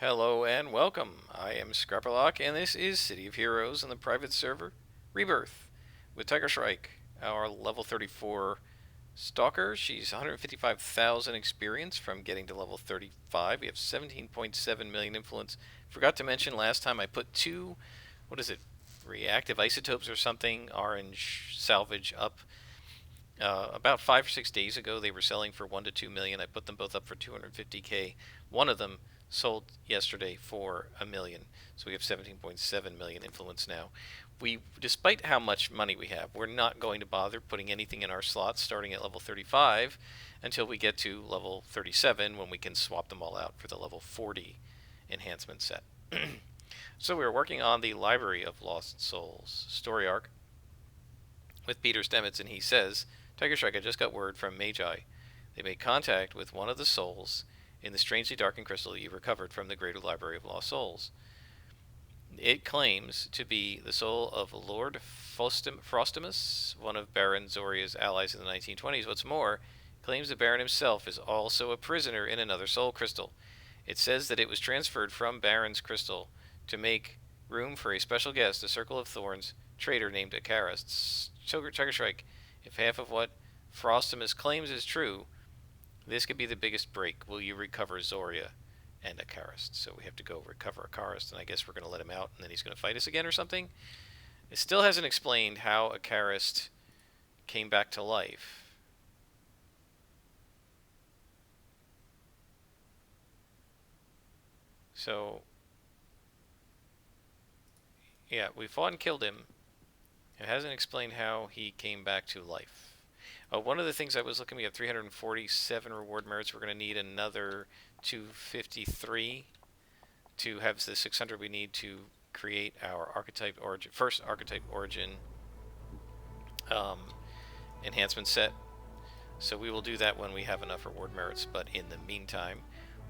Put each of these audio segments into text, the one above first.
Hello and welcome. I am Scrapperlock, and this is City of Heroes on the private server Rebirth with Tiger Shrike, our level 34 Stalker. She's 155,000 experience from getting to level 35. We have 17.7 million influence. Forgot to mention last time I put two, what is it, reactive isotopes or something, orange salvage up. About 5 or 6 days ago, they were selling for 1 to 2 million. I put them both up for 250K. One of them sold yesterday for a million, so we have 17.7 million influence now. Despite how much money we have, we're not going to bother putting anything in our slots starting at level 35 until we get to level 37, when we can swap them all out for the level 40 enhancement set. So we're working on the Library of Lost Souls story arc with Peter Stamets, and he says, Tiger Strike, I just got word from Magi. They made contact with one of the souls in the strangely darkened crystal you recovered from the Greater Library of Lost Souls. It claims to be the soul of Lord Frostimus, one of Baron Zoria's allies in the 1920s. What's more, claims the Baron himself is also a prisoner in another soul crystal. It says that it was transferred from Baron's crystal to make room for a special guest, a Circle of Thorns traitor named Akaris. Tiger Strike, if half of what Frostimus claims is true, this could be the biggest break. Will you recover Zoria and Akaris? So we have to go recover Akaris, and I guess we're going to let him out, and then he's going to fight us again or something. It still hasn't explained how Akaris came back to life. So, yeah, we fought and killed him. It hasn't explained how he came back to life. One of the things I was looking, we have 347 reward merits. We're going to need another 253 to have the 600 we need to create our archetype origin, first archetype origin enhancement set. So we will do that when we have enough reward merits. But in the meantime,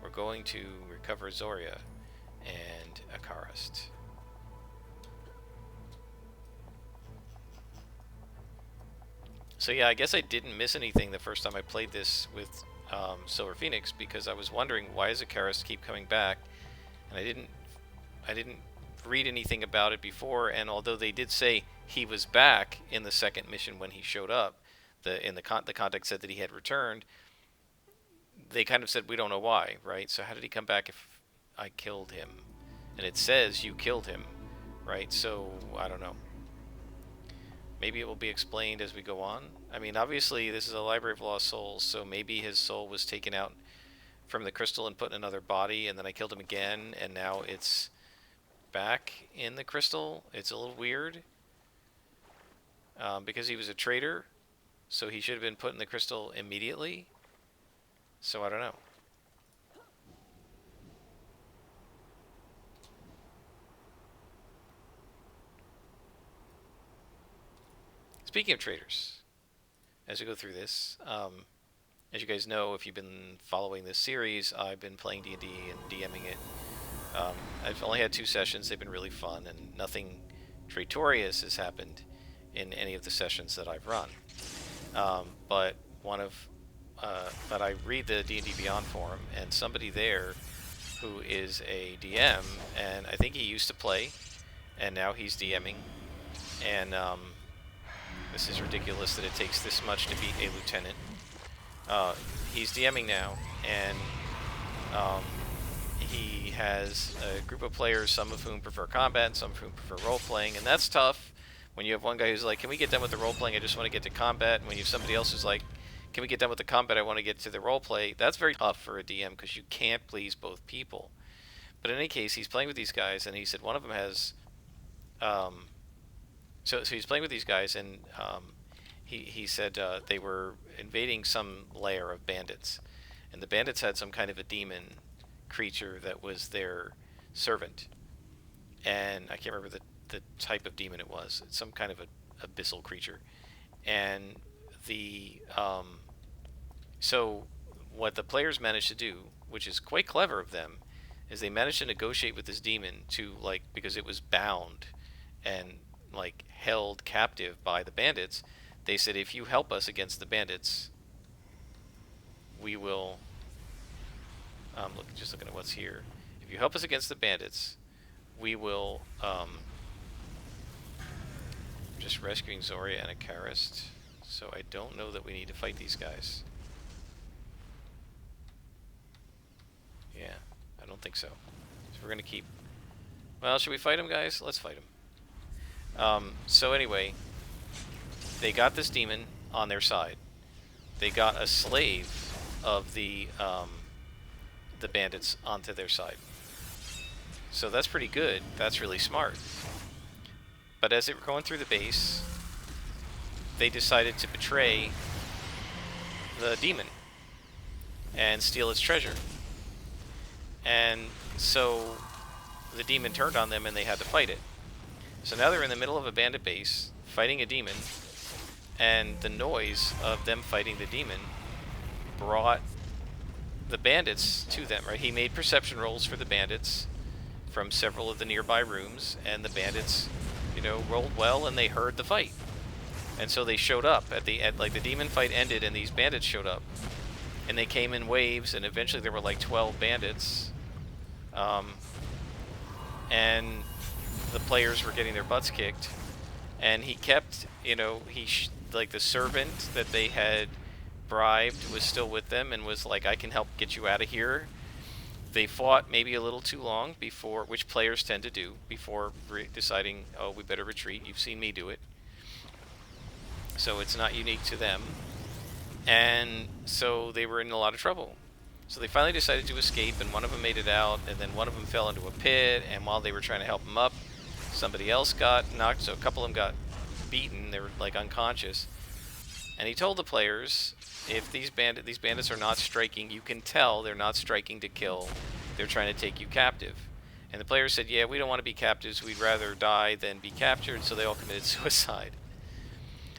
we're going to recover Zoria and Akaris. So yeah, I guess I didn't miss anything the first time I played this with Silver Phoenix, because I was wondering, why does Akaris keep coming back? And I didn't read anything about it before. And although they did say he was back in the second mission when he showed up, the contact said that he had returned. They kind of said, we don't know why, right? So how did he come back if I killed him? And it says you killed him, right? So I don't know. Maybe it will be explained as we go on. I mean, obviously, this is a Library of Lost Souls, so maybe his soul was taken out from the crystal and put in another body, and then I killed him again, and now it's back in the crystal. It's a little weird, because he was a traitor, so he should have been put in the crystal immediately. So I don't know. Speaking of traitors, as we go through this, as you guys know, if you've been following this series, I've been playing D&D and DMing it. I've only had 2 sessions. They've been really fun, and nothing traitorous has happened in any of the sessions that I've run. But I read the D&D Beyond forum, and somebody there who is a DM, and I think he used to play, and now he's DMing, and this is ridiculous that it takes this much to beat a lieutenant. He's DMing now, and he has a group of players, some of whom prefer combat, and some of whom prefer role-playing, and that's tough when you have one guy who's like, can we get done with the role-playing, I just want to get to combat, and when you have somebody else who's like, can we get done with the combat, I want to get to the role-play. That's very tough for a DM, because you can't please both people. But in any case, he's playing with these guys, and he said one of them has... So he's playing with these guys, and he said they were invading some lair of bandits, and the bandits had some kind of a demon creature that was their servant, and I can't remember the type of demon it was. It's some kind of a abyssal creature, and so what the players managed to do, which is quite clever of them, is they managed to negotiate with this demon to, like, because it was bound and like held captive by the bandits, they said, if you help us against the bandits, we will just looking at what's here. If you help us against the bandits, we will, just rescuing Zoria and a Karist, so I don't know that we need to fight these guys. Yeah, I don't think so. So we're gonna keep... Well, should we fight them, guys? Let's fight them. So anyway, they got this demon on their side. They got a slave of the bandits onto their side. So that's pretty good. That's really smart. But as they were going through the base, they decided to betray the demon and steal its treasure. And so the demon turned on them and they had to fight it. So now they're in the middle of a bandit base fighting a demon, and the noise of them fighting the demon brought the bandits to them, right? He made perception rolls for the bandits from several of the nearby rooms, and the bandits, you know, rolled well and they heard the fight. And so they showed up at the end, like the demon fight ended and these bandits showed up. And they came in waves, and eventually there were like 12 bandits. And the players were getting their butts kicked. And he kept, you know, like the servant that they had bribed was still with them and was like, I can help get you out of here. They fought maybe a little too long before, which players tend to do, before deciding, oh, we better retreat. You've seen me do it. So it's not unique to them. And so they were in a lot of trouble. So they finally decided to escape, and one of them made it out, and then one of them fell into a pit, and while they were trying to help him up, somebody else got knocked, so a couple of them got beaten. They were like unconscious. And he told the players, if these bandits are not striking, you can tell they're not striking to kill. They're trying to take you captive. And the players said, yeah, we don't want to be captives. We'd rather die than be captured, so they all committed suicide.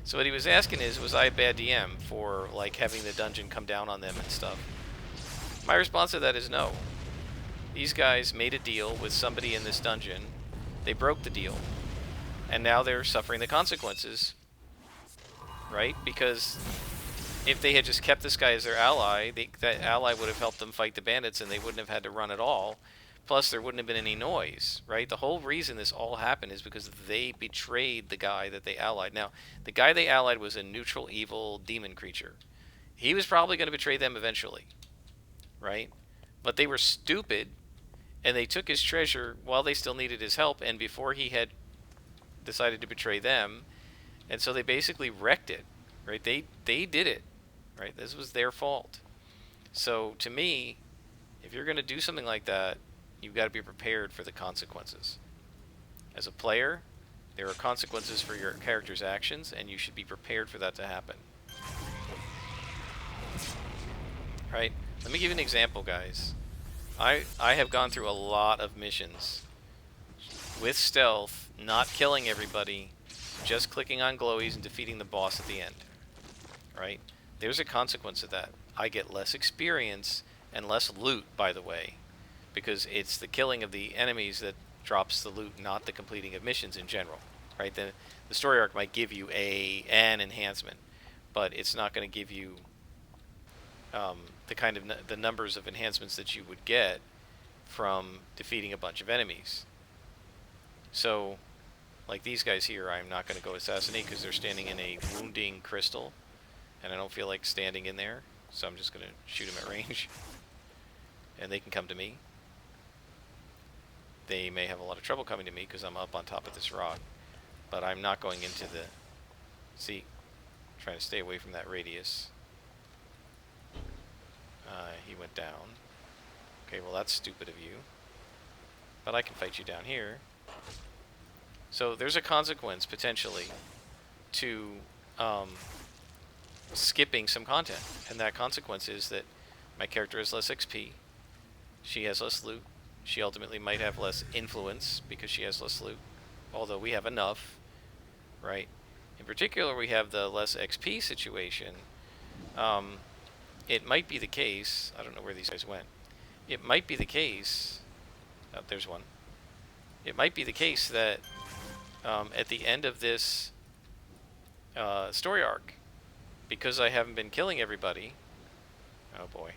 So what he was asking is, was I a bad DM for like having the dungeon come down on them and stuff? My response to that is no. These guys made a deal with somebody in this dungeon. They broke the deal. And now they're suffering the consequences. Right? Because if they had just kept this guy as their ally, that ally would have helped them fight the bandits and they wouldn't have had to run at all. Plus, there wouldn't have been any noise, right? The whole reason this all happened is because they betrayed the guy that they allied. Now, the guy they allied was a neutral, evil demon creature. He was probably going to betray them eventually, right? But they were stupid, and they took his treasure while they still needed his help, and before he had decided to betray them, and so they basically wrecked it, right? They did it, right? This was their fault. So, to me, if you're going to do something like that, you've got to be prepared for the consequences. As a player, there are consequences for your character's actions, and you should be prepared for that to happen. Right? Let me give you an example, guys. I have gone through a lot of missions with stealth, not killing everybody, just clicking on glowies and defeating the boss at the end. Right? There's a consequence of that. I get less experience and less loot, by the way, because it's the killing of the enemies that drops the loot, not the completing of missions in general, right? The story arc might give you an enhancement, but it's not going to give you the kind of the numbers of enhancements that you would get from defeating a bunch of enemies. So, like these guys here, I'm not going to go assassinate because they're standing in a wounding crystal, and I don't feel like standing in there, so I'm just going to shoot them at range, and they can come to me. They may have a lot of trouble coming to me because I'm up on top of this rock. But I'm not going into the... See? Trying to stay away from that radius. He went down. Okay, well that's stupid of you. But I can fight you down here. So there's a consequence, potentially, to skipping some content. And that consequence is that my character has less XP. She has less loot. She ultimately might have less influence because she has less loot, although we have enough, right? In particular, we have the less XP situation. It might be the case, I don't know where these guys went. It might be the case, oh, there's one. It might be the case that at the end of this story arc, because I haven't been killing everybody, oh boy.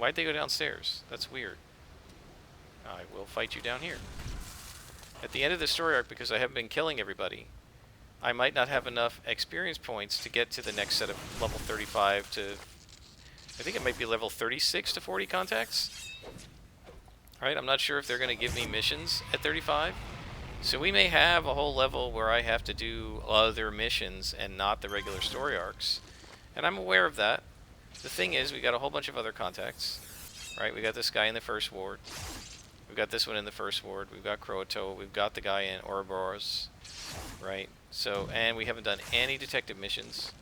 Why'd they go downstairs? That's weird. I will fight you down here. At the end of the story arc, because I haven't been killing everybody, I might not have enough experience points to get to the next set of level 35 to... I think it might be level 36 to 40 contacts. Right? I'm not sure if they're going to give me missions at 35. So we may have a whole level where I have to do other missions and not the regular story arcs. And I'm aware of that. The thing is, we got a whole bunch of other contacts. Right? We got this guy in the first ward. We've got this one in the first ward. We've got Croatoa. We've got the guy in Ouroboros. Right? So, and we haven't done any detective missions.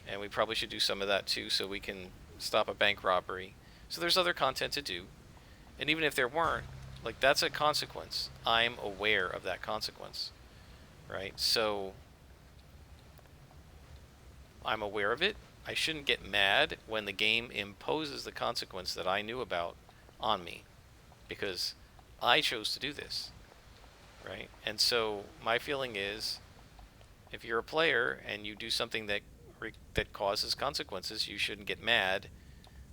And we probably should do some of that too so we can stop a bank robbery. So there's other content to do. And even if there weren't, like, that's a consequence. I'm aware of that consequence. Right? So I'm aware of it. I shouldn't get mad when the game imposes the consequence that I knew about on me. Because I chose to do this. Right? And so my feeling is, if you're a player and you do something that causes consequences, you shouldn't get mad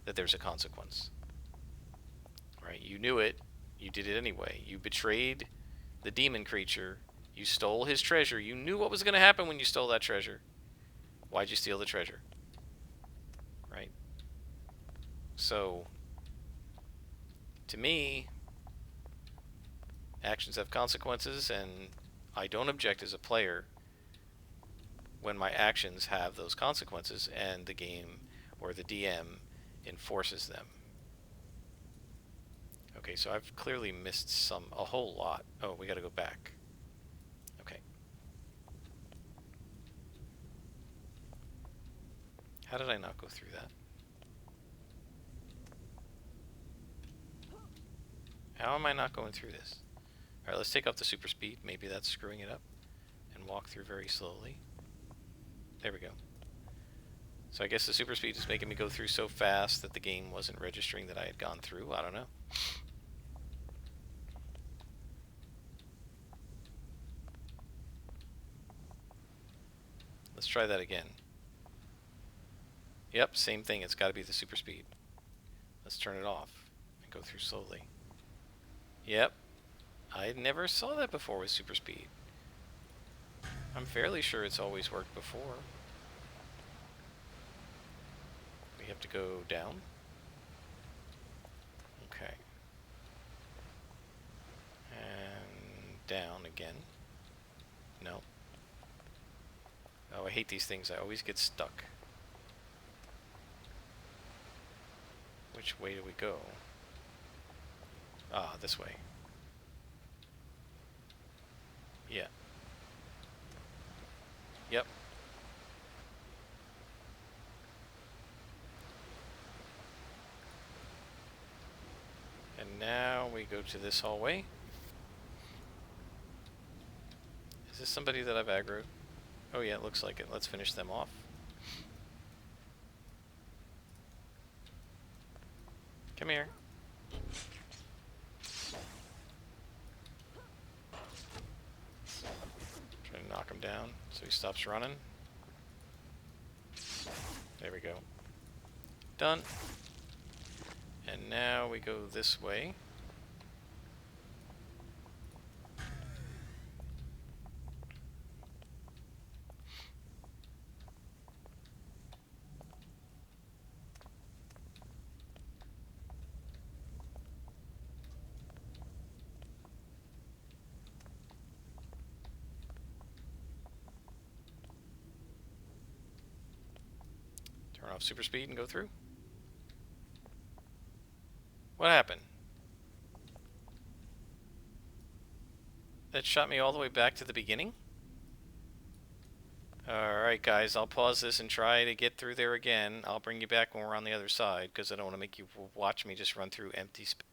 that there's a consequence. Right? You knew it. You did it anyway. You betrayed the demon creature. You stole his treasure. You knew what was going to happen when you stole that treasure. Why'd you steal the treasure? Right? So, to me, actions have consequences, and I don't object as a player when my actions have those consequences and the game or the DM enforces them. Okay, so I've clearly missed a whole lot. Oh, we gotta go back. Okay. How did I not go through that? How am I not going through this? Alright, let's take off the super speed. Maybe that's screwing it up. And walk through very slowly. There we go. So I guess the super speed is making me go through so fast that the game wasn't registering that I had gone through. I don't know. Let's try that again. Yep, same thing. It's got to be the super speed. Let's turn it off and go through slowly. Yep. I never saw that before with super speed. I'm fairly sure it's always worked before. We have to go down. Okay. And down again. No. Oh, I hate these things. I always get stuck. Which way do we go? Ah, this way. Yeah. Yep. And now we go to this hallway. Is this somebody that I've aggroed? Oh yeah, it looks like it. Let's finish them off. Come here. Try to knock him down so he stops running. There we go. Done. And now we go this way. Turn off super speed and go through. What happened? That shot me all the way back to the beginning? Alright guys, I'll pause this and try to get through there again. I'll bring you back when we're on the other side, because I don't want to make you watch me just run through empty space.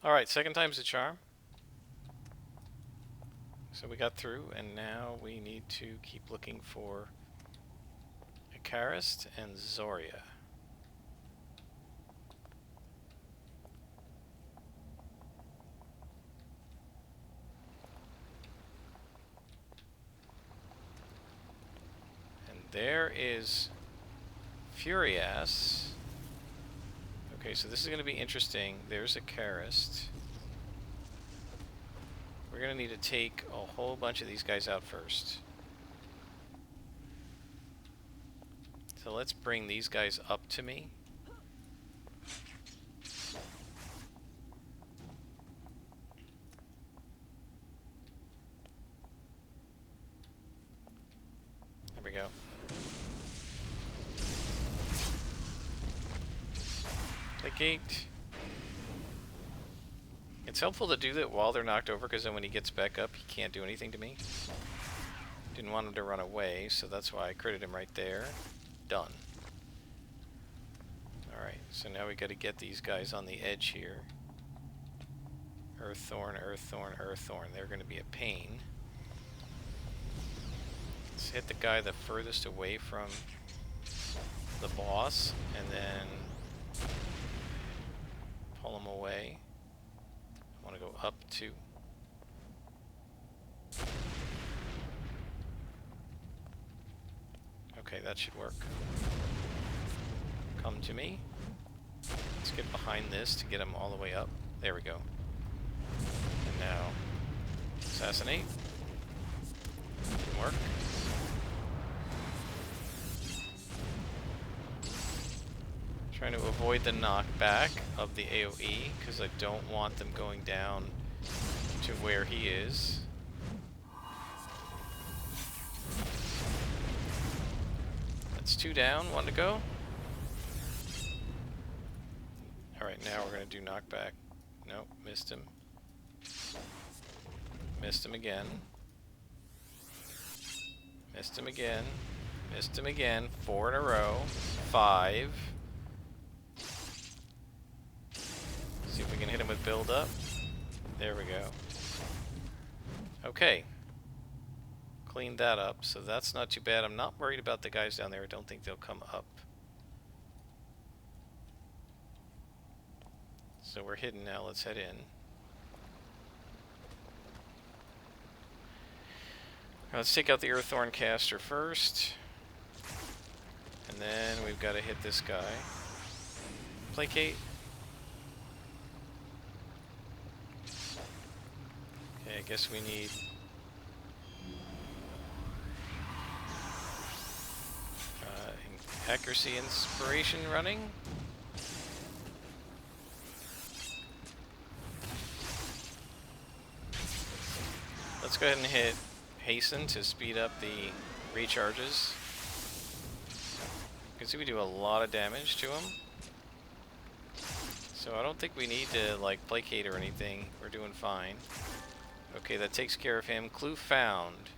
Alright, second time's the charm. So we got through, and now we need to keep looking for Icarus and Zoria. And there is Furious Okay, so this is going to be interesting. There's a Karist. We're going to need to take a whole bunch of these guys out first. So let's bring these guys up to me. There we go. Placate. It's helpful to do that while they're knocked over, because then when he gets back up, he can't do anything to me. Didn't want him to run away, so that's why I critted him right there. Done. Alright, so now we got to get these guys on the edge here. Earththorn, Earththorn, Earththorn. They're going to be a pain. Let's hit the guy the furthest away from the boss, and then pull him away. I want to go up too. Okay, that should work. Come to me. Let's get behind this to get him all the way up. There we go. And now, assassinate. Didn't work. Trying to avoid the knockback of the AoE, because I don't want them going down to where he is. That's 2 down, 1 to go. Alright, now we're going to do knockback. Nope, missed him. Missed him again. Missed him again. Missed him again. 4 in a row. 5. See if we can hit him with build up. There we go. Okay. Cleaned that up, so that's not too bad. I'm not worried about the guys down there. I don't think they'll come up. So we're hidden now. Let's head in. Let's take out the Earththorn caster first. And then we've got to hit this guy. Placate. Okay, I guess we need... accuracy inspiration running. Let's go ahead and hit hasten to speed up the recharges. You can see we do a lot of damage to him. So I don't think we need to like placate or anything. We're doing fine. Okay, that takes care of him. Clue found.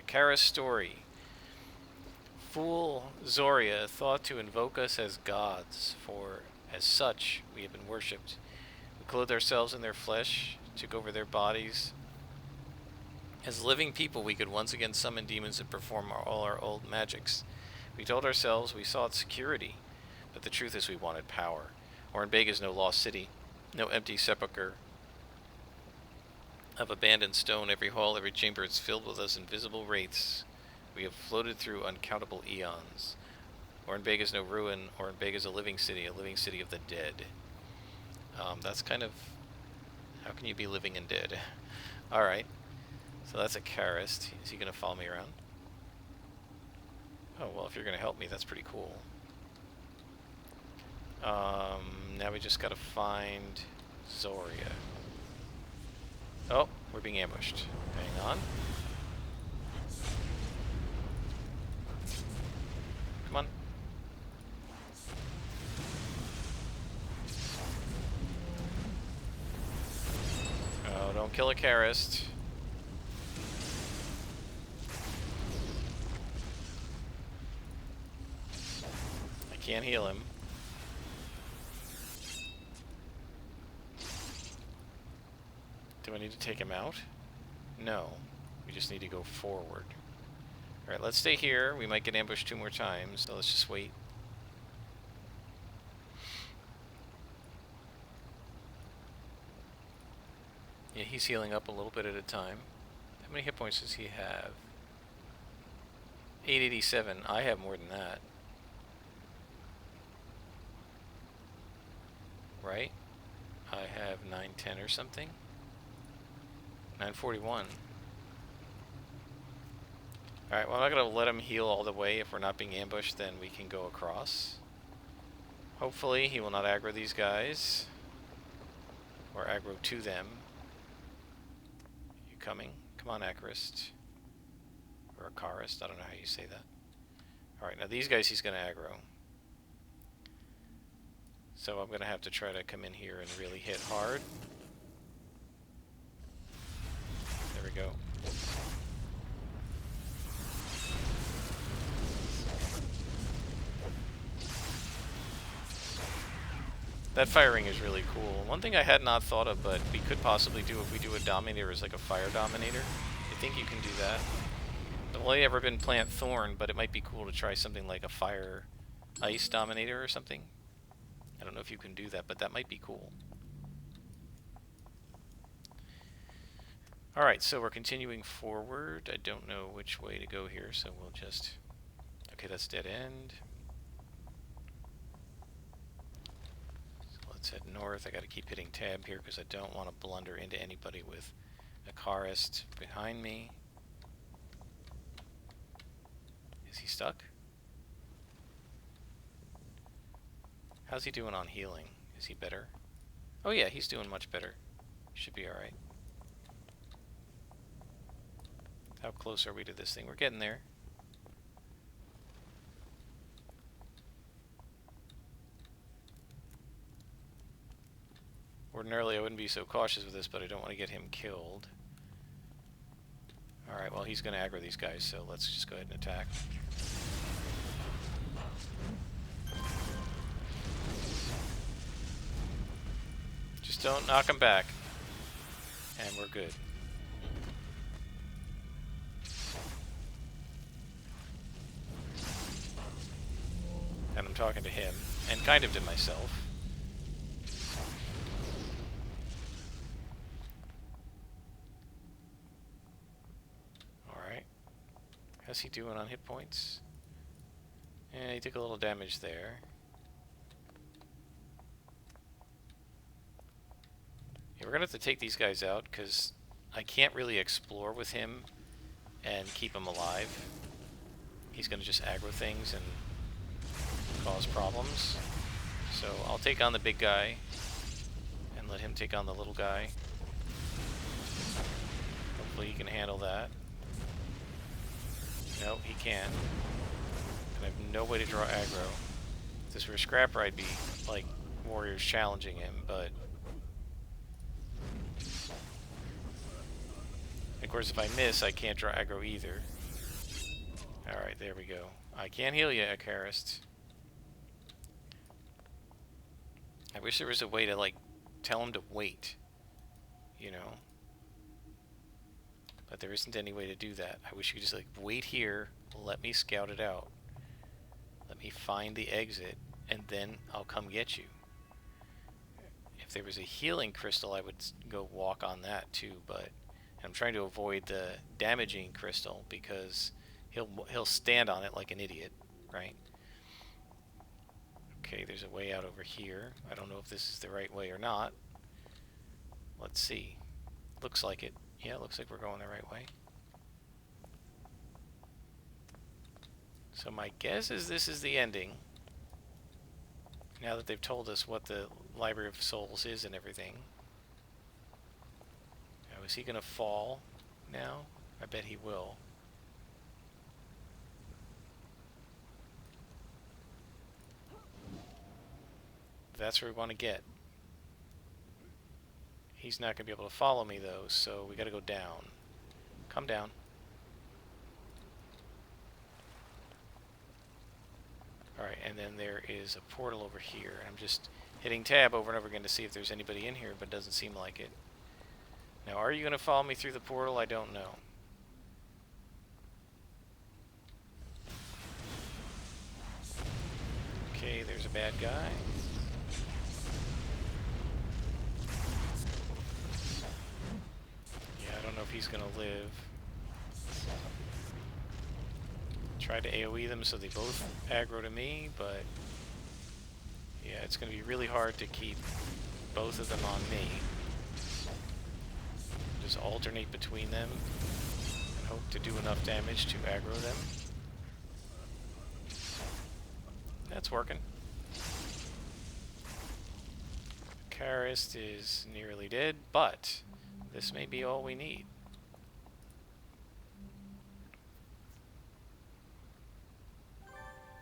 Akara's story. Fool Zoria thought to invoke us as gods, for as such we have been worshipped. We clothed ourselves in their flesh, took over their bodies. As living people, we could once again summon demons and perform all our old magics. We told ourselves we sought security, but the truth is we wanted power. Orenbeg is no lost city, no empty sepulchre of abandoned stone. Every hall, every chamber is filled with us invisible wraiths. We have floated through uncountable eons. Orenbeg is no ruin. Orenbeg is a living city of the dead. That's kind of... how can you be living and dead? Alright. So that's a Karist. Is he going to follow me around? Oh, well, if you're going to help me, that's pretty cool. Now we just got to find Zoria. Oh, we're being ambushed. Hang on. Come on. Oh, don't kill a Karist. I can't heal him. Do I need to take him out? No. We just need to go forward. Alright, let's stay here. We might get ambushed 2 more times, so let's just wait. Yeah, he's healing up a little bit at a time. How many hit points does he have? 887. I have more than that. right? I have 910 or something. 941. Alright, well, I'm not going to let him heal all the way. If we're not being ambushed, then we can go across. Hopefully, he will not aggro these guys. Or aggro to them. You coming? Come on, Acarist. Or Acarist, I don't know how you say that. Alright, now these guys he's going to aggro. So I'm going to have to try to come in here and really hit hard. There we go. That firing is really cool. One thing I had not thought of, but we could possibly do if we do a Dominator is like a Fire Dominator. I think you can do that. I've only ever been Plant Thorn, but it might be cool to try something like a Fire Ice Dominator or something. I don't know if you can do that, but that might be cool. Alright, so we're continuing forward. I don't know which way to go here, so we'll just... Okay, that's dead end. So let's head north. I gotta keep hitting tab here because I don't want to blunder into anybody with a Acarist behind me. Is he stuck? How's he doing on healing? Is he better? Oh yeah, he's doing much better. Should be alright. How close are we to this thing? We're getting there. Ordinarily I wouldn't be so cautious with this, but I don't want to get him killed. Alright, well he's going to aggro these guys, so let's just go ahead and attack. Just don't knock him back. And we're good. And I'm talking to him, and kind of to myself. Alright. How's he doing on hit points? Yeah, he took a little damage there. Yeah, we're gonna have to take these guys out, because I can't really explore with him and keep him alive. He's gonna just aggro things and cause problems. So I'll take on the big guy and let him take on the little guy. Hopefully he can handle that. No, he can't. And I have no way to draw aggro. If this were Scrapper, I'd be like warriors challenging him, but of course if I miss, I can't draw aggro either. Alright, there we go. I can't heal you, Acarist. I wish there was a way to, like, tell him to wait, you know? But there isn't any way to do that. I wish you could just, like, wait here, let me scout it out. Let me find the exit, and then I'll come get you. If there was a healing crystal, I would go walk on that, too, but I'm trying to avoid the damaging crystal, because he'll stand on it like an idiot, right? Okay, there's a way out over here. I don't know if this is the right way or not. Let's see. Looks like it. Yeah, it looks like we're going the right way. So my guess is this is the ending. Now that they've told us what the Library of Souls is and everything. Now, is he going to fall now? I bet he will. That's where we want to get. He's not going to be able to follow me, though, so we got to go down. Come down. Alright, and then there is a portal over here. I'm just hitting tab over and over again to see if there's anybody in here, but it doesn't seem like it. Now, are you going to follow me through the portal? I don't know. Okay, there's a bad guy. I don't know if he's gonna live. Tried to AoE them so they both aggro to me, but yeah, Yeah, it's going to be really hard to keep both of them on me. Just alternate between them and hope to do enough damage to aggro them. That's working. Karist is nearly dead, but this may be all we need.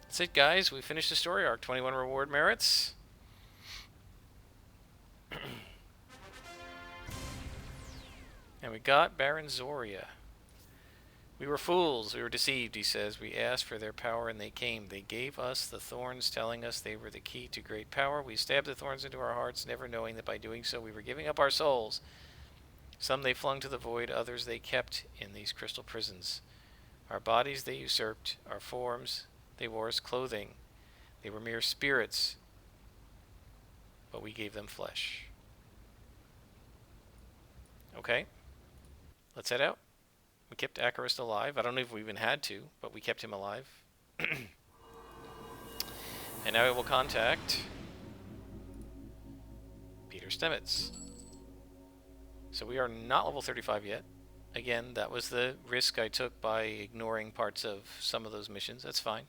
That's it, guys. We finished the story arc. 21 reward merits. And we got Baron Zoria. We were fools. We were deceived, he says. We asked for their power and they came. They gave us the thorns, telling us they were the key to great power. We stabbed the thorns into our hearts, never knowing that by doing so we were giving up our souls. Some they flung to the void, others they kept in these crystal prisons. Our bodies they usurped, our forms they wore as clothing. They were mere spirits, but we gave them flesh. Okay, let's head out. We kept Acarist alive. I don't know if we even had to, but we kept him alive. And now we will contact Peter Stamets. So we are not level 35 yet. Again, that was the risk I took by ignoring parts of some of those missions. That's fine.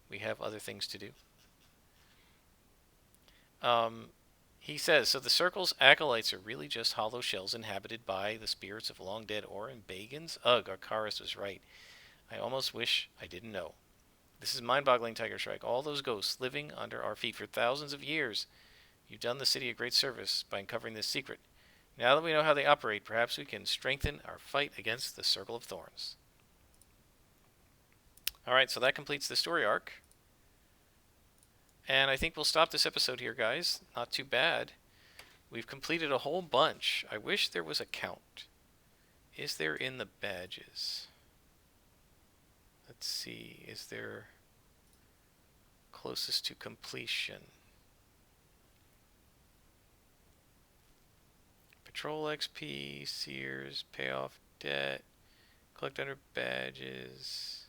We have other things to do. He says, so the Circle's acolytes are really just hollow shells inhabited by the spirits of long-dead Orin Bagans? Ugh, Arcaris was right. I almost wish I didn't know. This is mind-boggling, Tiger Shrike. All those ghosts living under our feet for thousands of years. You've done the city a great service by uncovering this secret. Now that we know how they operate, perhaps we can strengthen our fight against the Circle of Thorns. Alright, so that completes the story arc. And I think we'll stop this episode here, guys. Not too bad. We've completed a whole bunch. I wish there was a count. Is there in the badges? Let's see. Is there closest to completion? Patrol XP, Sears, pay off debt, collect under badges.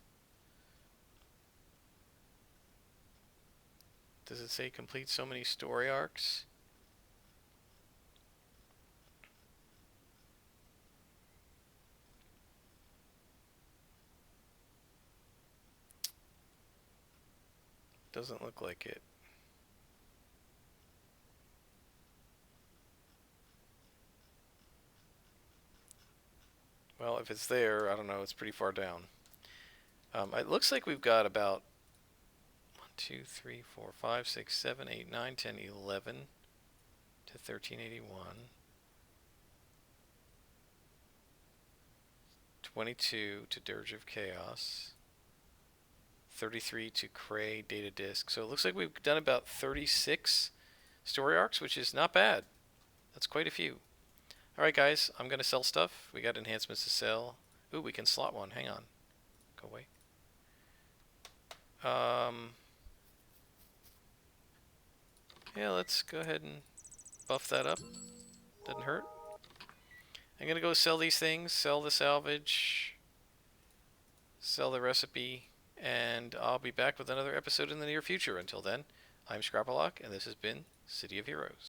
Does it say complete so many story arcs? Doesn't look like it. Well, if it's there, I don't know, it's pretty far down. It looks like we've got about 1, 2, 3, 4, 5, 6, 7, 8, 9, 10, 11 to 1381. 22 to Dirge of Chaos. 33 to Cray Data Disk. So it looks like we've done about 36 story arcs, which is not bad. That's quite a few. Alright guys, I'm going to sell stuff. We got enhancements to sell. Ooh, we can slot one. Hang on. Go away. Yeah, let's go ahead and buff that up. Doesn't hurt. I'm going to go sell these things. Sell the salvage. Sell the recipe. And I'll be back with another episode in the near future. Until then, I'm Scrapalock, and this has been City of Heroes.